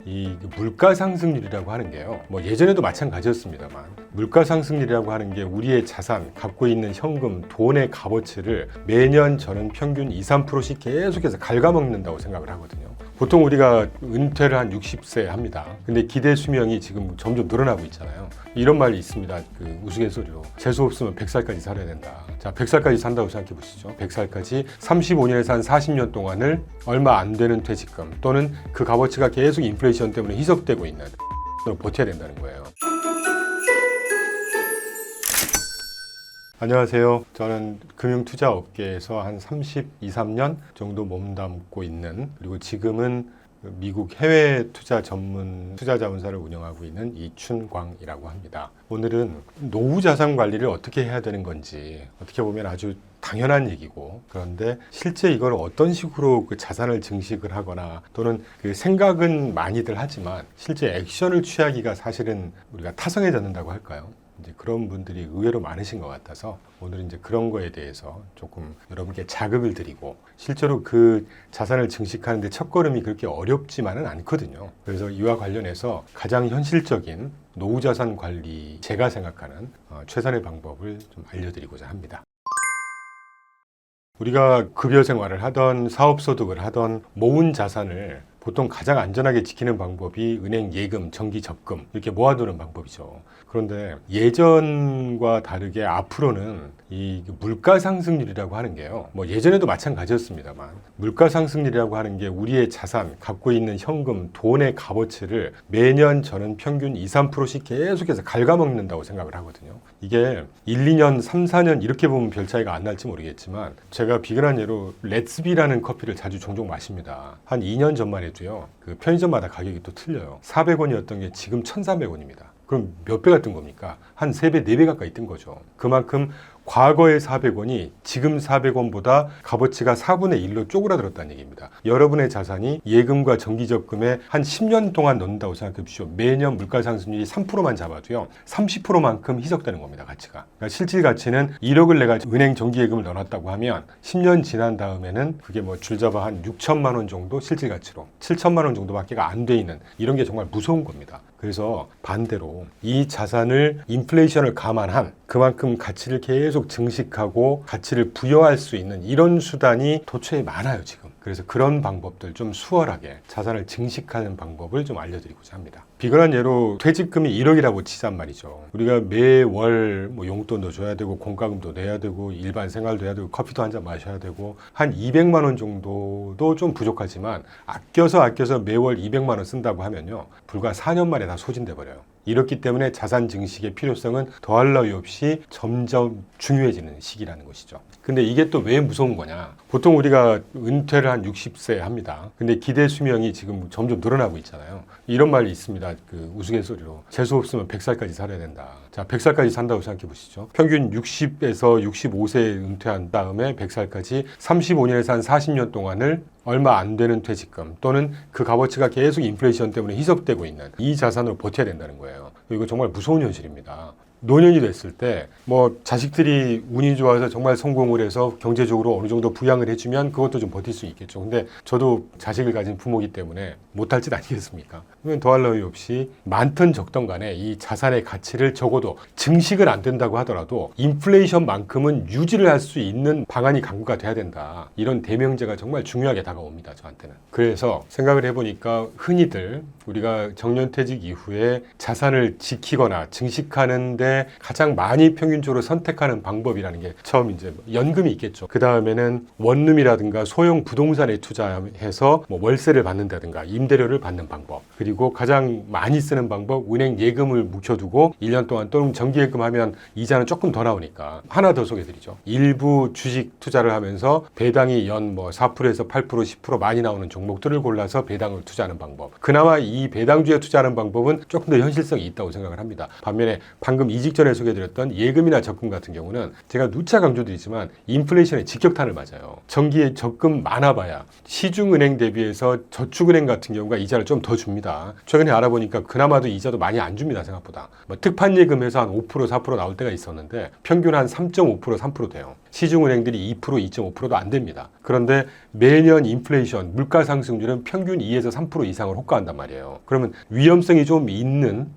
이 물가 상승률이라고 하는 게요. 뭐 예전에도 마찬가지였습니다만 물가 상승률이라고 하는 게 우리의 자산, 갖고 있는 현금, 돈의 값어치를 매년 저는 평균 2, 3%씩 계속해서 갉아먹는다고 생각을 하거든요. 보통 우리가 은퇴를 한 60세 합니다. 근데 기대 수명이 지금 점점 늘어나고 있잖아요. 이런 말이 있습니다. 그 우스갯소리로 재수 없으면 100살까지 살아야 된다. 자, 100살까지 산다고 생각해 보시죠. 100살까지 35년에서 한 40년 동안을 얼마 안 되는 퇴직금 또는 그 값어치가 계속 인플레이션 때문에 희석되고 있는 버텨야 된다는 거예요. 안녕하세요. 저는 금융투자업계에서 한 32~3년 정도 몸담고 있는, 그리고 지금은 미국 해외 투자 전문 투자자문사를 운영하고 있는 이춘광이라고 합니다. 오늘은 노후 자산 관리를 어떻게 해야 되는 건지, 어떻게 보면 아주 당연한 얘기고, 그런데 실제 이걸 어떤 식으로 그 자산을 증식을 하거나 또는 그 생각은 많이들 하지만 실제 액션을 취하기가 사실은 우리가 타성해졌는다고 할까요? 이제 그런 분들이 의외로 많으신 것 같아서 오늘은 이제 그런 거에 대해서 조금 여러분께 자극을 드리고, 실제로 그 자산을 증식하는데 첫걸음이 그렇게 어렵지만은 않거든요. 그래서 이와 관련해서 가장 현실적인 노후 자산 관리, 제가 생각하는 최선의 방법을 좀 알려드리고자 합니다. 우리가 급여 생활을 하던 사업 소득을 하던 모은 자산을 보통 가장 안전하게 지키는 방법이 은행 예금, 정기 적금 이렇게 모아두는 방법이죠. 그런데 예전과 다르게 앞으로는 이 물가 상승률이라고 하는 게요. 뭐 예전에도 마찬가지였습니다만 물가 상승률이라고 하는 게 우리의 자산, 갖고 있는 현금, 돈의 값어치를 매년 저는 평균 2, 3%씩 계속해서 갉아먹는다고 생각을 하거든요. 이게 1, 2년, 3, 4년 이렇게 보면 별 차이가 안 날지 모르겠지만 제가 비근한 예로 렛츠비라는 커피를 자주 종종 마십니다. 한 2년 전만 해도요. 그 편의점마다 가격이 또 틀려요. 400원이었던 게 지금 1,400원입니다. 그럼 몇 배가 뜬 겁니까? 한 3배, 4배 가까이 뜬 거죠. 그만큼 과거의 400원이 지금 400원보다 값어치가 4분의 1로 쪼그라들었다는 얘기입니다. 여러분의 자산이 예금과 정기적금에 한 10년 동안 넣는다고 생각해 보십시오. 매년 물가 상승률이 3%만 잡아도요. 30%만큼 희석되는 겁니다. 가치가. 그러니까 실질 가치는 1억을 내가 은행 정기예금을 넣어놨다고 하면 10년 지난 다음에는 그게 뭐 줄잡아 한 6천만 원 정도 실질 가치로 7천만 원 정도밖에 안 돼 있는, 이런 게 정말 무서운 겁니다. 그래서 반대로 이 자산을 인플레이션을 감안한 그만큼 가치를 계속 증식하고 가치를 부여할 수 있는 이런 수단이 도처에 많아요, 지금. 그래서 그런 방법들 좀 수월하게 자산을 증식하는 방법을 좀 알려드리고자 합니다. 비근한 예로 퇴직금이 1억이라고 치잔 말이죠. 우리가 매월 뭐 용돈도 줘야 되고 공과금도 내야 되고 일반 생활도 해야 되고 커피도 한 잔 마셔야 되고 한 200만 원 정도도 좀 부족하지만 아껴서 매월 200만 원 쓴다고 하면요. 불과 4년 만에 다 소진돼 버려요. 이렇기 때문에 자산 증식의 필요성은 더할 나위 없이 점점 중요해지는 시기라는 것이죠. 근데 이게 또 왜 무서운 거냐? 보통 우리가 은퇴를 한 60세 합니다. 근데 기대 수명이 지금 점점 늘어나고 있잖아요. 이런 말이 있습니다. 그 우스갯소리로 재수 없으면 100살까지 살아야 된다. 자, 100살까지 산다고 생각해 보시죠. 평균 60에서 65세에 은퇴한 다음에 100살까지 35년에서 한 40년 동안을 얼마 안 되는 퇴직금 또는 그 값어치가 계속 인플레이션 때문에 희석되고 있는 이 자산으로 버텨야 된다는 거예요. 이거 정말 무서운 현실입니다. 노년이 됐을 때 뭐 자식들이 운이 좋아서 정말 성공을 해서 경제적으로 어느 정도 부양을 해주면 그것도 좀 버틸 수 있겠죠. 근데 저도 자식을 가진 부모이기 때문에 못할 짓 아니겠습니까? 그러면 더할 나위 없이 많든 적든 간에 이 자산의 가치를 적어도 증식을 안 된다고 하더라도 인플레이션만큼은 유지를 할 수 있는 방안이 강구가 돼야 된다. 이런 대명제가 정말 중요하게 다가옵니다, 저한테는. 그래서 생각을 해보니까 흔히들 우리가 정년퇴직 이후에 자산을 지키거나 증식하는데 가장 많이 평균적으로 선택하는 방법이라는 게 처음 이제 연금이 있겠죠. 그 다음에는 원룸이라든가 소형 부동산에 투자해서 뭐 월세를 받는다든가 임대료를 받는 방법, 그리고 가장 많이 쓰는 방법 은행 예금을 묵혀두고 1년 동안 또는 정기예금 하면 이자는 조금 더 나오니까 하나 더 소개드리죠. 일부 주식 투자를 하면서 배당이 연 뭐 4%에서 8%, 10% 많이 나오는 종목들을 골라서 배당을 투자하는 방법. 그나마 이 배당주에 투자하는 방법은 조금 더 현실성이 있다고 생각을 합니다. 반면에 방금 이 직전에 소개해드렸던 예금이나 적금 같은 경우는 제가 누차 강조드리지만 인플레이션에 직격탄을 맞아요. 정기에 적금 많아봐야 시중은행 대비해서 저축은행 같은 경우가 이자를 좀 더 줍니다. 최근에 알아보니까 그나마도 이자도 많이 안 줍니다. 생각보다. 뭐 특판예금에서 한 5%, 4% 나올 때가 있었는데 평균 한 3.5%, 3% 돼요. 시중은행들이 2%, 2.5%도 안 됩니다. 그런데 매년 인플레이션, 물가 상승률은 평균 2에서 3% 이상을 호가한단 말이에요. 그러면 위험성이 좀 있는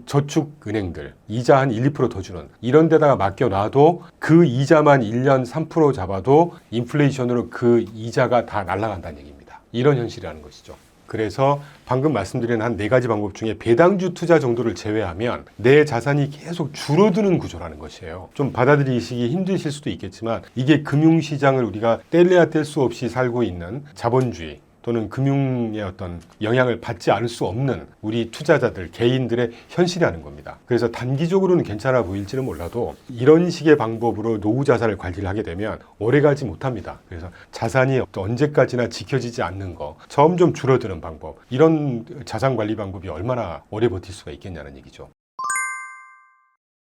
저축은행들, 이자 한 1, 2% 더 주는 이런 데다가 맡겨놔도 그 이자만 1년 3% 잡아도 인플레이션으로 그 이자가 다 날아간다는 얘기입니다. 이런 현실이라는 것이죠. 그래서 방금 말씀드린 한 4가지 방법 중에 배당주 투자 정도를 제외하면 내 자산이 계속 줄어드는 구조라는 것이에요. 좀 받아들이시기 힘드실 수도 있겠지만 이게 금융시장을 우리가 뗄래야 뗄 수 없이 살고 있는 자본주의 또는 금융의 어떤 영향을 받지 않을 수 없는 우리 투자자들, 개인들의 현실이라는 겁니다. 그래서 단기적으로는 괜찮아 보일지는 몰라도 이런 식의 방법으로 노후 자산을 관리를 하게 되면 오래가지 못합니다. 그래서 자산이 언제까지나 지켜지지 않는 거, 점점 줄어드는 방법, 이런 자산 관리 방법이 얼마나 오래 버틸 수가 있겠냐는 얘기죠.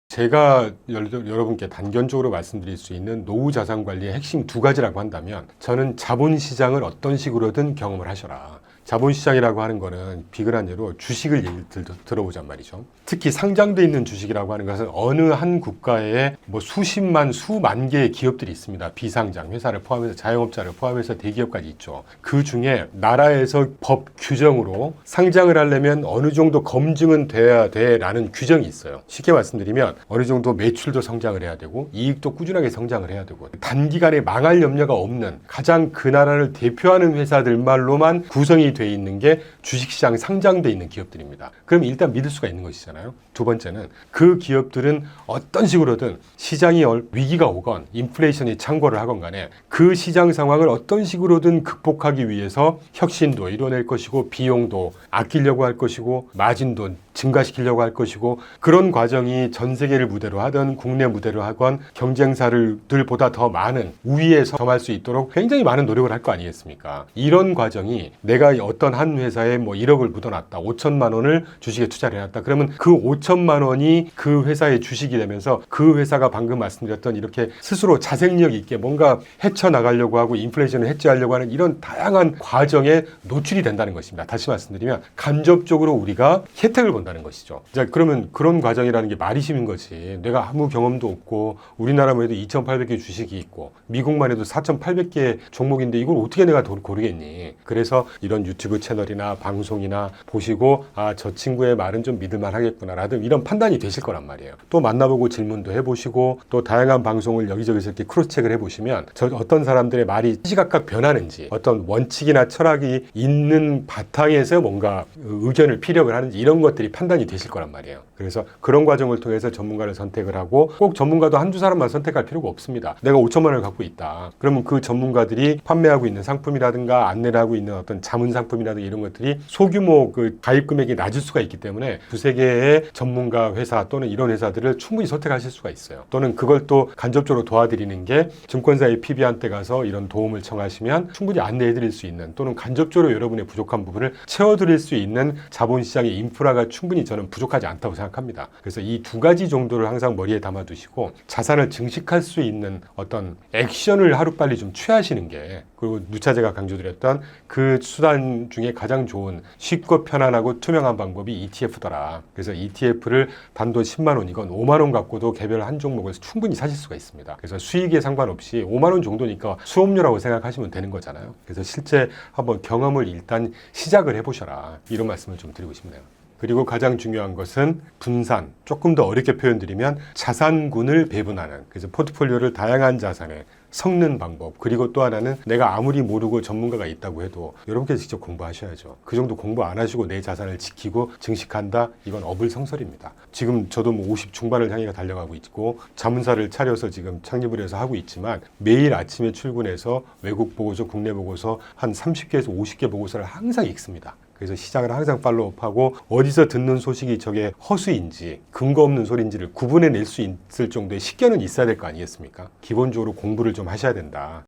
제가 여러분께 단견적으로 말씀드릴 수 있는 노후 자산 관리의 핵심 2가지라고 한다면 저는 자본시장을 어떤 식으로든 경험을 하셔라. 자본시장이라고 하는 거는 비근한 예로 주식을 예를 들어보잔 말이죠. 특히 상장돼 있는 주식이라고 하는 것은 어느 한 국가에 뭐 수십만, 수만 개의 기업들이 있습니다. 비상장 회사를 포함해서 자영업자를 포함해서 대기업까지 있죠. 그 중에 나라에서 법 규정으로 상장을 하려면 어느 정도 검증은 돼야 돼라는 규정이 있어요. 쉽게 말씀드리면 어느 정도 매출도 성장을 해야 되고 이익도 꾸준하게 성장을 해야 되고 단기간에 망할 염려가 없는 가장 그 나라를 대표하는 회사들말로만 구성이 돼 있는 게 주식시장에 상장돼 있는 기업들입니다. 그럼 일단 믿을 수가 있는 것이잖아요. 2번째는 그 기업들은 어떤 식으로든 시장이 위기가 오건 인플레이션이 창궐을 하건 간에 그 시장 상황을 어떤 식으로든 극복하기 위해서 혁신도 이뤄낼 것이고 비용도 아끼려고 할 것이고 마진도 증가시키려고 할 것이고 그런 과정이 전 세계를 무대로 하든 국내 무대로 하건 경쟁사들보다 더 많은 우위에 점할 수 있도록 굉장히 많은 노력을 할 거 아니겠습니까? 이런 과정이 내가 어떤 한 회사에 뭐 1억을 묻어놨다. 5천만 원을 주식에 투자를 해놨다. 그러면 그 5천만 원이 그 회사의 주식이 되면서 그 회사가 방금 말씀드렸던 이렇게 스스로 자생력 있게 뭔가 헤쳐나가려고 하고 인플레이션을 해지하려고 하는 이런 다양한 과정에 노출이 된다는 것입니다. 다시 말씀드리면 간접적으로 우리가 혜택을 본다는 것이죠. 자, 그러면 그런 과정이라는 게 말이 쉬운 거지. 내가 아무 경험도 없고 우리나라만 해도 2,800개 주식이 있고 미국만 해도 4,800개 종목인데 이걸 어떻게 내가 고르겠니? 그래서 이런 유튜브 채널이나 방송이나 보시고 저 친구의 말은 좀 믿을만 하겠구나 라든 이런 판단이 되실 거란 말이에요. 또 만나보고 질문도 해보시고 또 다양한 방송을 여기저기서 이렇게 크로스체크를 해보시면 어떤 사람들의 말이 시각각 변하는지 어떤 원칙이나 철학이 있는 바탕에서 뭔가 의견을 피력을 하는지 이런 것들이 판단이 되실 거란 말이에요. 그래서 그런 과정을 통해서 전문가를 선택을 하고 꼭 전문가도 한두 사람만 선택할 필요가 없습니다. 내가 5천만 원을 갖고 있다. 그러면 그 전문가들이 판매하고 있는 상품이라든가 안내를 하고 있는 어떤 자문 상품이라든가 이런 것들이 소규모 그 가입 금액이 낮을 수가 있기 때문에 2-3개의 전문가 회사 또는 이런 회사들을 충분히 선택하실 수가 있어요. 또는 그걸 또 간접적으로 도와드리는 게 증권사의 PB한테 가서 이런 도움을 청하시면 충분히 안내해 드릴 수 있는 또는 간접적으로 여러분의 부족한 부분을 채워드릴 수 있는 자본시장의 인프라가 충분히 저는 부족하지 않다고 생각합니다. 그래서 이 2가지 정도를 항상 머리에 담아두시고 자산을 증식할 수 있는 어떤 액션을 하루빨리 좀 취하시는 게 그리고 누차 제가 강조드렸던 그 수단 중에 가장 좋은 쉽고 편안하고 투명한 방법이 ETF더라. 그래서 ETF를 단돈 10만 원이건 5만 원 갖고도 개별 한 종목을 충분히 사실 수가 있습니다. 그래서 수익에 상관없이 5만 원 정도니까 수업료라고 생각하시면 되는 거잖아요. 그래서 실제 한번 경험을 일단 시작을 해보셔라. 이런 말씀을 좀 드리고 싶네요. 그리고 가장 중요한 것은 분산, 조금 더 어렵게 표현드리면 자산군을 배분하는, 그래서 포트폴리오를 다양한 자산에 섞는 방법. 그리고 또 하나는 내가 아무리 모르고 전문가가 있다고 해도 여러분께서 직접 공부하셔야죠. 그 정도 공부 안 하시고 내 자산을 지키고 증식한다? 이건 어불성설입니다. 지금 저도 50 중반을 향해 달려가고 있고 자문사를 차려서 지금 창립을 해서 하고 있지만 매일 아침에 출근해서 외국 보고서, 국내 보고서 한 30개에서 50개 보고서를 항상 읽습니다. 그래서 시장을 항상 팔로우하고 어디서 듣는 소식이 저게 허수인지 근거 없는 소리인지를 구분해낼 수 있을 정도의 식견은 있어야 될 거 아니겠습니까? 기본적으로 공부를 좀 하셔야 된다.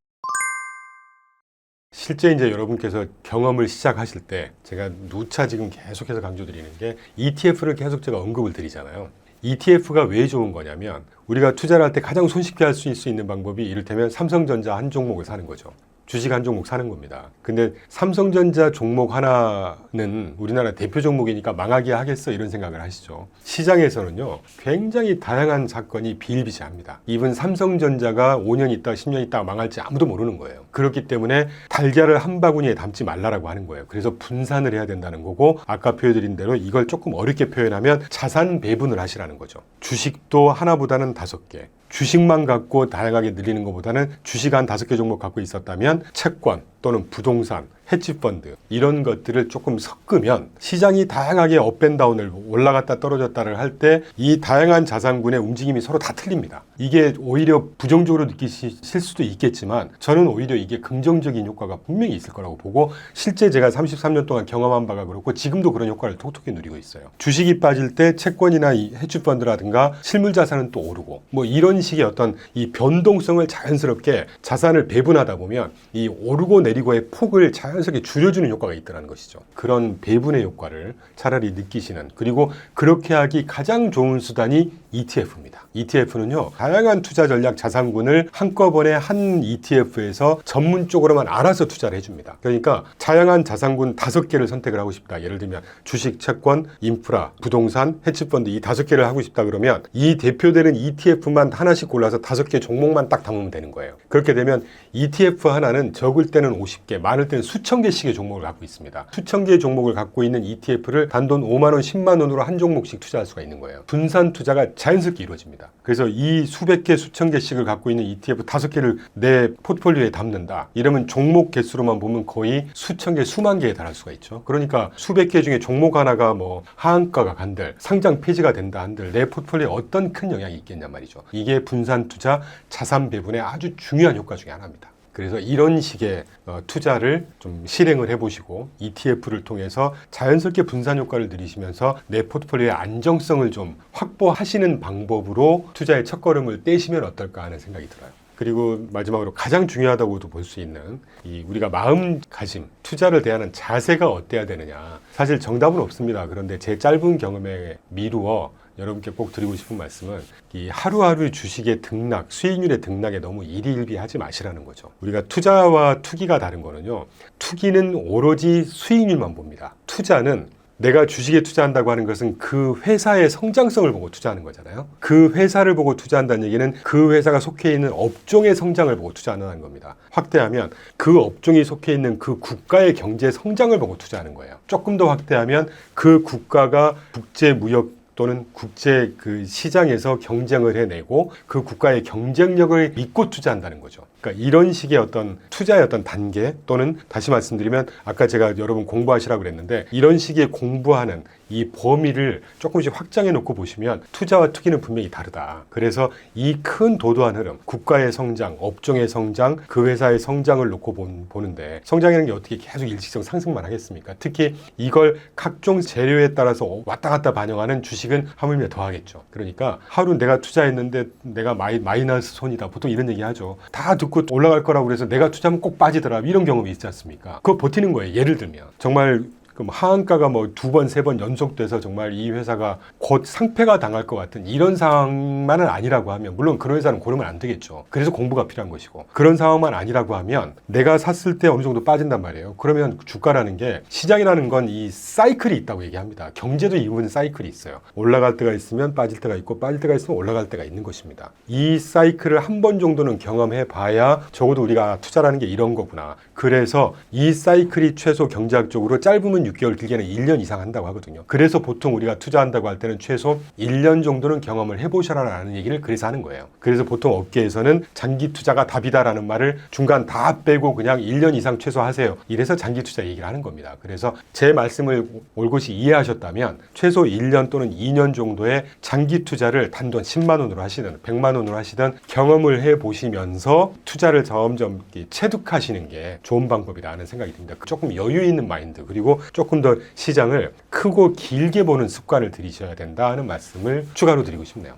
실제 이제 여러분께서 경험을 시작하실 때 제가 누차 지금 계속해서 강조드리는 게 ETF를 계속 제가 언급을 드리잖아요. ETF가 왜 좋은 거냐면 우리가 투자를 할 때 가장 손쉽게 할 수 있는 방법이 이를테면 삼성전자 한 종목을 사는 거죠. 주식 한 종목 사는 겁니다. 근데 삼성전자 종목 하나는 우리나라 대표 종목이니까 망하게 하겠어 이런 생각을 하시죠. 시장에서는요 굉장히 다양한 사건이 비일비재합니다. 이번 삼성전자가 5년 있다 10년 있다 망할지 아무도 모르는 거예요. 그렇기 때문에 달걀을 한 바구니에 담지 말라라고 하는 거예요. 그래서 분산을 해야 된다는 거고, 아까 표현드린 대로 이걸 조금 어렵게 표현하면 자산 배분을 하시라는 거죠. 주식도 하나보다는 5개, 주식만 갖고 다양하게 늘리는 것보다는 주식 한 5개 종목 갖고 있었다면 채권 또는 부동산, 헤지펀드 이런 것들을 조금 섞으면 시장이 다양하게 업앤다운을 올라갔다 떨어졌다를 할 때 이 다양한 자산군의 움직임이 서로 다 틀립니다. 이게 오히려 부정적으로 느끼실 수도 있겠지만 저는 오히려 이게 긍정적인 효과가 분명히 있을 거라고 보고, 실제 제가 33년 동안 경험한 바가 그렇고 지금도 그런 효과를 톡톡히 누리고 있어요. 주식이 빠질 때 채권이나 이 헤지펀드라든가 실물 자산은 또 오르고, 뭐 이런 식의 어떤 이 변동성을 자연스럽게 자산을 배분하다 보면 이 오르고 내리고의 폭을 자연스럽게 줄여주는 효과가 있다는 것이죠. 그런 배분의 효과를 차라리 느끼시는, 그리고 그렇게 하기 가장 좋은 수단이 ETF입니다. ETF는요 다양한 투자 전략 자산군을 한꺼번에 한 ETF에서 전문적으로만 알아서 투자를 해줍니다. 그러니까 다양한 자산군 5개를 선택을 하고 싶다. 예를 들면 주식, 채권, 인프라, 부동산, 헤지펀드 이 5개를 하고 싶다 그러면 이 대표되는 ETF만 하나씩 골라서 5개 종목만 딱 담으면 되는 거예요. 그렇게 되면 ETF 하나는 적을 때는 50개, 많을 때는 수천 개씩의 종목을 갖고 있습니다. 수천 개의 종목을 갖고 있는 ETF를 단돈 5만 원, 10만 원으로 한 종목씩 투자할 수가 있는 거예요. 분산 투자가 자연스럽게 이루어집니다. 그래서 이 수백 개, 수천 개씩을 갖고 있는 ETF 5개를 내 포트폴리오에 담는다. 이러면 종목 개수로만 보면 거의 수천 개, 수만 개에 달할 수가 있죠. 그러니까 수백 개 중에 종목 하나가 뭐 하한가가 간들, 상장 폐지가 된다 한들 내 포트폴리오에 어떤 큰 영향이 있겠냔 말이죠. 이게 분산 투자, 자산 배분의 아주 중요한 효과 중에 하나입니다. 그래서 이런 식의 투자를 좀 실행을 해보시고 ETF를 통해서 자연스럽게 분산 효과를 누리시면서 내 포트폴리오의 안정성을 좀 확보하시는 방법으로 투자의 첫걸음을 떼시면 어떨까 하는 생각이 들어요. 그리고 마지막으로 가장 중요하다고도 볼 수 있는 이 우리가 마음가짐, 투자를 대하는 자세가 어때야 되느냐. 사실 정답은 없습니다. 그런데 제 짧은 경험에 미루어 여러분께 꼭 드리고 싶은 말씀은 이 하루하루 주식의 등락, 수익률의 등락에 너무 일희일비하지 마시라는 거죠. 우리가 투자와 투기가 다른 거는요. 투기는 오로지 수익률만 봅니다. 투자는 내가 주식에 투자한다고 하는 것은 그 회사의 성장성을 보고 투자하는 거잖아요. 그 회사를 보고 투자한다는 얘기는 그 회사가 속해 있는 업종의 성장을 보고 투자하는 겁니다. 확대하면 그 업종이 속해 있는 그 국가의 경제 성장을 보고 투자하는 거예요. 조금 더 확대하면 그 국가가 국제 무역 또는 국제 그 시장에서 경쟁을 해내고 그 국가의 경쟁력을 믿고 투자한다는 거죠. 그러니까 이런 식의 어떤 투자의 어떤 단계, 또는 다시 말씀드리면 아까 제가 여러분 공부하시라고 그랬는데 이런 식의 공부하는 이 범위를 조금씩 확장해 놓고 보시면 투자와 투기는 분명히 다르다. 그래서 이 큰 도도한 흐름, 국가의 성장, 업종의 성장, 그 회사의 성장을 놓고 보는데 성장이라는 게 어떻게 계속 일직선 상승만 하겠습니까? 특히 이걸 각종 재료에 따라서 왔다 갔다 반영하는 주식은 하물며 더 하겠죠. 그러니까 하루 내가 투자했는데 내가 마이너스 손이다. 보통 이런 얘기 하죠. 다 듣고 올라갈 거라고 그래서 내가 투자하면 꼭 빠지더라. 이런 경험이 있지 않습니까? 그거 버티는 거예요. 예를 들면 정말 그럼 하한가가 뭐 2번, 3번 연속돼서 정말 이 회사가 곧 상폐가 당할 것 같은 이런 상황만은 아니라고 하면, 물론 그런 회사는 고르면 안 되겠죠. 그래서 공부가 필요한 것이고, 그런 상황만 아니라고 하면 내가 샀을 때 어느 정도 빠진단 말이에요. 그러면 주가라는 게, 시장이라는 건 이 사이클이 있다고 얘기합니다. 경제도 이 부분 사이클이 있어요. 올라갈 때가 있으면 빠질 때가 있고, 빠질 때가 있으면 올라갈 때가 있는 것입니다. 이 사이클을 한 번 정도는 경험해 봐야 적어도 우리가 투자라는 게 이런 거구나. 그래서 이 사이클이 최소 경제학적으로 짧으면 6개월, 길게는 1년 이상 한다고 하거든요. 그래서 보통 우리가 투자한다고 할 때는 최소 1년 정도는 경험을 해보셔라라는 얘기를 그래서 하는 거예요. 그래서 보통 업계에서는 장기 투자가 답이다라는 말을 중간 다 빼고 그냥 1년 이상 최소 하세요. 이래서 장기 투자 얘기를 하는 겁니다. 그래서 제 말씀을 올곧이 이해하셨다면 최소 1년 또는 2년 정도의 장기 투자를 단돈 10만 원으로 하시든 100만 원으로 하시든 경험을 해보시면서 투자를 점점 체득하시는 게 좋은 방법이다 하는 생각이 듭니다. 조금 여유 있는 마인드, 그리고 조금 더 시장을 크고 길게 보는 습관을 들이셔야 된다 하는 말씀을 추가로 드리고 싶네요.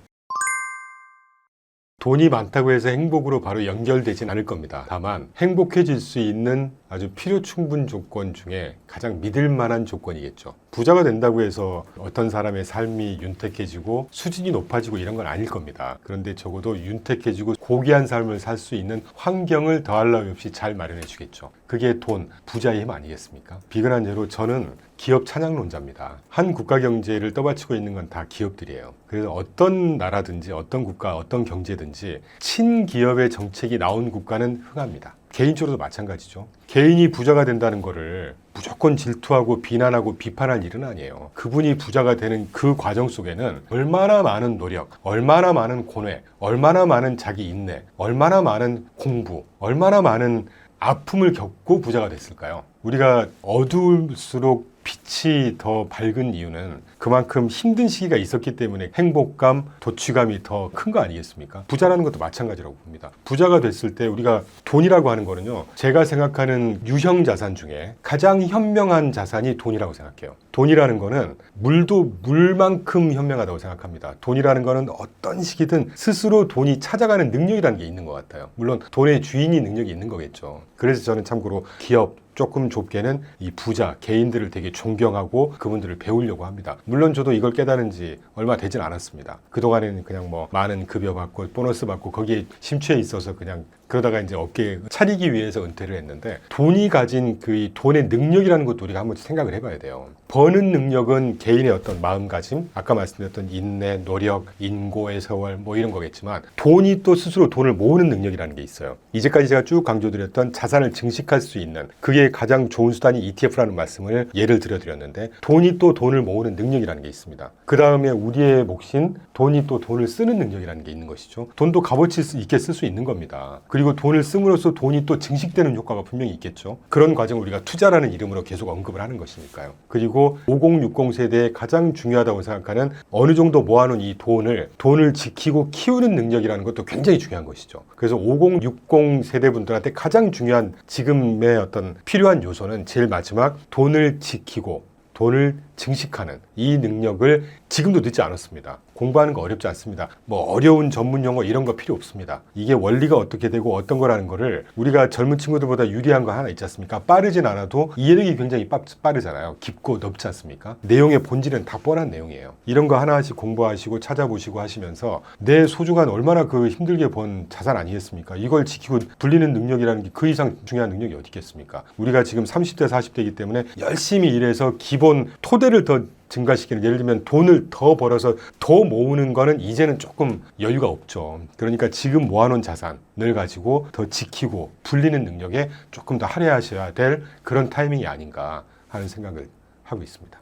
돈이 많다고 해서 행복으로 바로 연결되진 않을 겁니다. 다만 행복해질 수 있는 아주 필요 충분 조건 중에 가장 믿을 만한 조건이겠죠. 부자가 된다고 해서 어떤 사람의 삶이 윤택해지고 수준이 높아지고 이런 건 아닐 겁니다. 그런데 적어도 윤택해지고 고귀한 삶을 살 수 있는 환경을 더할 나위 없이 잘 마련해 주겠죠. 그게 돈, 부자의 힘 아니겠습니까? 비근한 예로 저는 기업 찬양론자입니다. 한 국가 경제를 떠받치고 있는 건 다 기업들이에요. 그래서 어떤 나라든지 어떤 국가, 어떤 경제든지 친기업의 정책이 나온 국가는 흥합니다. 개인적으로도 마찬가지죠. 개인이 부자가 된다는 거를 무조건 질투하고 비난하고 비판할 일은 아니에요. 그분이 부자가 되는 그 과정 속에는 얼마나 많은 노력, 얼마나 많은 고뇌, 얼마나 많은 자기 인내, 얼마나 많은 공부, 얼마나 많은 아픔을 겪고 부자가 됐을까요? 우리가 어두울수록 빛이 더 밝은 이유는 그만큼 힘든 시기가 있었기 때문에 행복감, 도취감이 더 큰 거 아니겠습니까? 부자라는 것도 마찬가지라고 봅니다. 부자가 됐을 때 우리가 돈이라고 하는 거는요, 제가 생각하는 유형 자산 중에 가장 현명한 자산이 돈이라고 생각해요. 돈이라는 거는 물도 물만큼 현명하다고 생각합니다. 돈이라는 거는 어떤 시기든 스스로 돈이 찾아가는 능력이라는 게 있는 것 같아요. 물론 돈의 주인이 능력이 있는 거겠죠. 그래서 저는 참고로 기업, 조금 좁게는 이 부자, 개인들을 되게 존경하고 그분들을 배우려고 합니다. 물론 저도 이걸 깨달은 지 얼마 되진 않았습니다. 그동안에는 그냥 뭐 많은 급여 받고 보너스 받고 거기에 심취해 있어서 그냥 그러다가 이제 업계 차리기 위해서 은퇴를 했는데, 돈이 가진 그 돈의 능력이라는 것도 우리가 한번 생각을 해봐야 돼요. 버는 능력은 개인의 어떤 마음가짐, 아까 말씀드렸던 인내, 노력, 인고의 세월 뭐 이런 거겠지만, 돈이 또 스스로 돈을 모으는 능력이라는 게 있어요. 이제까지 제가 쭉 강조드렸던 자산을 증식할 수 있는, 그게 가장 좋은 수단이 ETF라는 말씀을 예를 들어드렸는데, 돈이 또 돈을 모으는 능력이라는 게 있습니다. 그 다음에 우리의 몫인 돈이 또 돈을 쓰는 능력이라는 게 있는 것이죠. 돈도 값어치 있게 쓸 수 있는 겁니다. 그리고 돈을 씀으로써 돈이 또 증식되는 효과가 분명히 있겠죠. 그런 과정을 우리가 투자라는 이름으로 계속 언급을 하는 것이니까요. 그리고 5060 세대에 가장 중요하다고 생각하는 어느 정도 모아놓은 이 돈을 지키고 키우는 능력이라는 것도 굉장히 중요한 것이죠. 그래서 5060 세대분들한테 가장 중요한 지금의 어떤 필요한 요소는 제일 마지막, 돈을 지키고 돈을 증식하는 이 능력을 지금도 늦지 않았습니다. 공부하는 거 어렵지 않습니다. 뭐 어려운 전문 용어 이런 거 필요 없습니다. 이게 원리가 어떻게 되고 어떤 거라는 거를 우리가 젊은 친구들보다 유리한 거 하나 있지 않습니까? 빠르진 않아도 이해력이 굉장히 빠르잖아요. 깊고 넓지 않습니까? 내용의 본질은 다 뻔한 내용이에요. 이런 거 하나씩 공부하시고 찾아보시고 하시면서 내 소중한 얼마나 그 힘들게 번 자산 아니겠습니까? 이걸 지키고 불리는 능력이라는 게 그 이상 중요한 능력이 어디 있겠습니까? 우리가 지금 30대 40대이기 때문에 열심히 일해서 기본 토대를 더 증가시키는, 예를 들면 돈을 더 벌어서 더 모으는 거는 이제는 조금 여유가 없죠. 그러니까 지금 모아놓은 자산을 가지고 더 지키고 불리는 능력에 조금 더 할애하셔야 될 그런 타이밍이 아닌가 하는 생각을 하고 있습니다.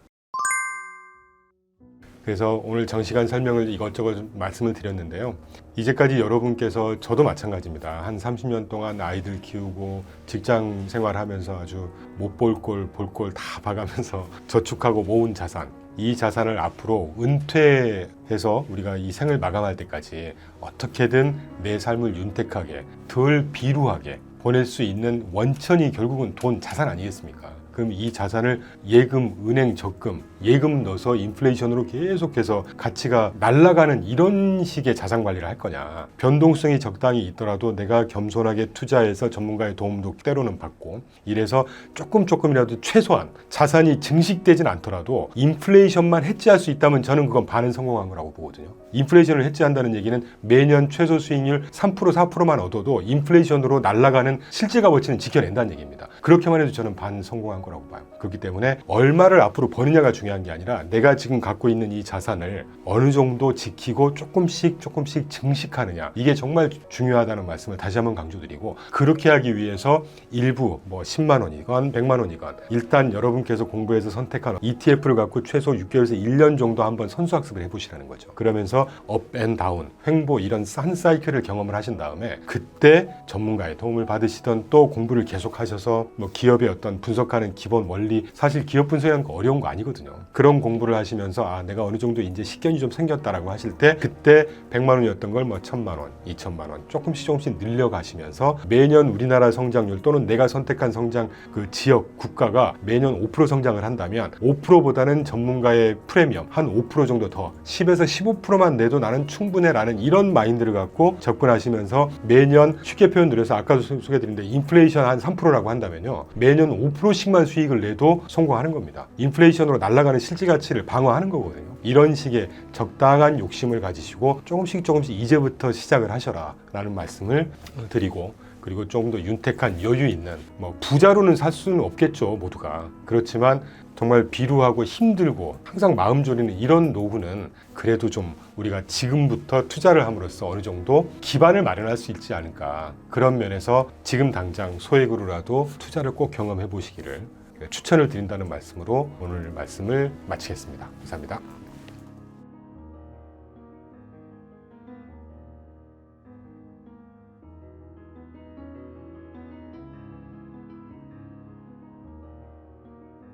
그래서 오늘 장시간 설명을 이것저것 말씀을 드렸는데요. 이제까지 여러분께서, 저도 마찬가지입니다. 한 30년 동안 아이들 키우고 직장 생활하면서 아주 못 볼 꼴, 볼 꼴 다 봐가면서 저축하고 모은 자산, 이 자산을 앞으로 은퇴해서 우리가 이 생을 마감할 때까지 어떻게든 내 삶을 윤택하게, 덜 비루하게 보낼 수 있는 원천이 결국은 돈, 자산 아니겠습니까? 그럼 이 자산을 예금, 은행 적금, 예금 넣어서 인플레이션으로 계속해서 가치가 날아가는 이런 식의 자산 관리를 할 거냐. 변동성이 적당히 있더라도 내가 겸손하게 투자해서 전문가의 도움도 때로는 받고, 이래서 조금이라도 최소한 자산이 증식되진 않더라도 인플레이션만 해지할 수 있다면 저는 그건 반은 성공한 거라고 보거든요. 인플레이션을 해지한다는 얘기는 매년 최소 수익률 3%, 4%만 얻어도 인플레이션으로 날아가는 실제 값어치는 지켜낸다는 얘기입니다. 그렇게만 해도 저는 반 성공한 거라고 봐요. 그렇기 때문에 얼마를 앞으로 버느냐가 중요한 게 아니라 내가 지금 갖고 있는 이 자산을 어느 정도 지키고 조금씩 증식하느냐, 이게 정말 중요하다는 말씀을 다시 한번 강조드리고, 그렇게 하기 위해서 일부 뭐 10만 원이건 100만 원이건 일단 여러분께서 공부해서 선택한 ETF를 갖고 최소 6개월에서 1년 정도 한번 선수학습을 해보시라는 거죠. 그러면서 업 앤 다운, 횡보 이런 한 사이클을 경험을 하신 다음에 그때 전문가의 도움을 받으시던 또 공부를 계속 하셔서 뭐 기업의 어떤 분석하는 기본 원리, 사실 기업 분석하는 거 어려운 거 아니거든요. 그런 공부를 하시면서 아, 내가 어느 정도 이제 식견이 좀 생겼다라고 하실 때 그때 100만 원이었던 걸 뭐 1000만 원, 2000만 원 조금씩 늘려가시면서 매년 우리나라 성장률 또는 내가 선택한 성장 그 지역 국가가 매년 5% 성장을 한다면 5%보다는 전문가의 프리미엄 한 5% 정도 더 10에서 15%만 내도 나는 충분해라는 이런 마인드를 갖고 접근하시면서 매년 쉽게 표현드려서 아까도 소개드렸는데 인플레이션 한 3%라고 한다면요, 매년 5%씩만 수익을 내도 성공하는 겁니다. 인플레이션으로 날아가는 실질 가치를 방어하는 거거든요. 이런 식의 적당한 욕심을 가지시고 조금씩 이제부터 시작을 하셔라 라는 말씀을 드리고, 그리고 조금 더 윤택한 여유 있는, 부자로는 살 수는 없겠죠, 모두가. 그렇지만 정말 비루하고 힘들고 항상 마음 졸이는 이런 노후는 그래도 좀 우리가 지금부터 투자를 함으로써 어느 정도 기반을 마련할 수 있지 않을까. 그런 면에서 지금 당장 소액으로라도 투자를 꼭 경험해 보시기를 추천을 드린다는 말씀으로 오늘 말씀을 마치겠습니다. 감사합니다.